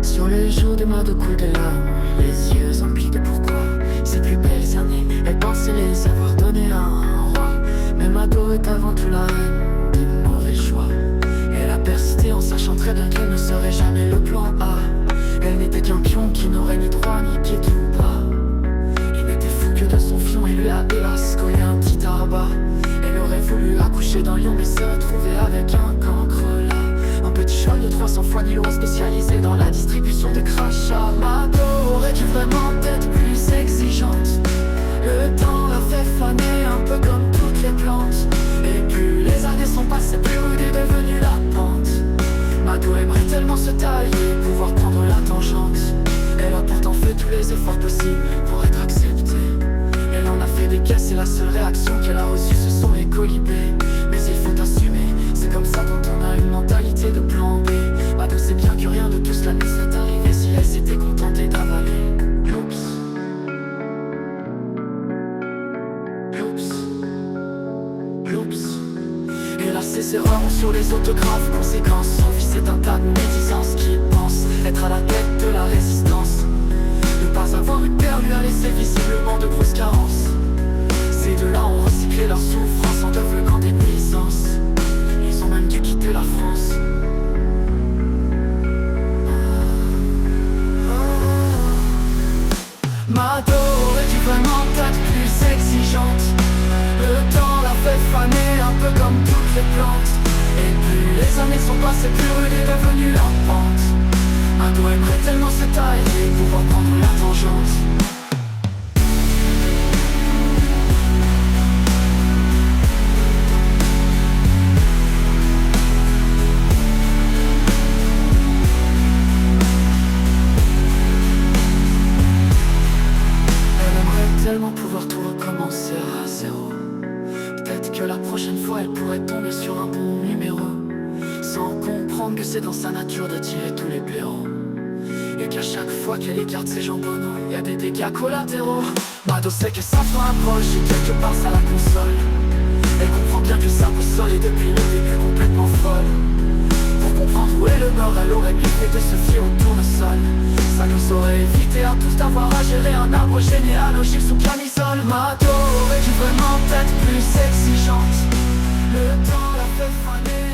Sur les joues de Mado coulent des larmes, les yeux emplis de pourquoi. Ses plus belles années, elle pensait les avoir données à un roi. Mais Mado est avant tout la reine des mauvais choix. Elle a persisté en sachant très bien qu'elle ne serait jamais le plan A. Elle n'était qu'un pion qui n'aurait ni droit ni pied tout bas. Il n'était fou que de son fion et lui a hélas collé un petit tabac. Elle aurait voulu accoucher d'un lion mais se retrouver avec un cancre là. Un petit cheval de 300 fois nylon spécialisé dans la distribution de crachats. Mado aurait dû vraiment être plus exigeante. Le temps l'a fait faner un peu comme toutes les plantes. Et plus les années sont passées, plus rude est devenue la pente. Mado aimerait tellement se tailler, pouvoir prendre la tangente. Elle a pourtant fait tous les efforts possibles pour être acceptée. Elle en a fait des caisses et la seule réaction qu'elle a reçue ce sont les colibés. Mais il faut assumer, c'est comme ça quand on a une mentalité de plan B. Mado sait bien que rien de tout cela ne serait arrivé si elle s'était contentée d'avaler. Oups. Oups. Oups. Et là ses erreurs ont sur les autographes conséquences. Son fils est un tas de médisance qui pense être à la tête de la résistance. Ne pas avoir eu père lui a laissé visiblement de grosses carences. Ces deux-là ont recyclé leur souffrance en devenant des puissances. Ils ont même dû quitter la France. Mado aurait dû vraiment être plus exigeante. Le temps l'a fait faner un peu comme toutes les plantes. Et plus les années sont passées, plus rude est devenue la pente. Mado aimerait tellement se tailler, pouvoir prendre la tangente. Tellement pouvoir tout recommencer à zéro. Peut-être que la prochaine fois elle pourrait tomber sur un bon numéro, sans comprendre que c'est dans sa nature de tirer tous les blaireaux. Et qu'à chaque fois qu'elle écarte ses jambons, y a des dégâts collatéraux. Mado sait que sa fin approche et quelque part ça la console. Elle comprend bien que sa boussole est depuis le début complètement folle. Pour comprendre où est le nord, elle aurait mieux fait de se fier au tournesol. Ça nous aurait évité à tous d'avoir à gérer un arbre généalogique sous camisole. Mado aurait dû vraiment être plus exigeante. Le temps l'a fait faner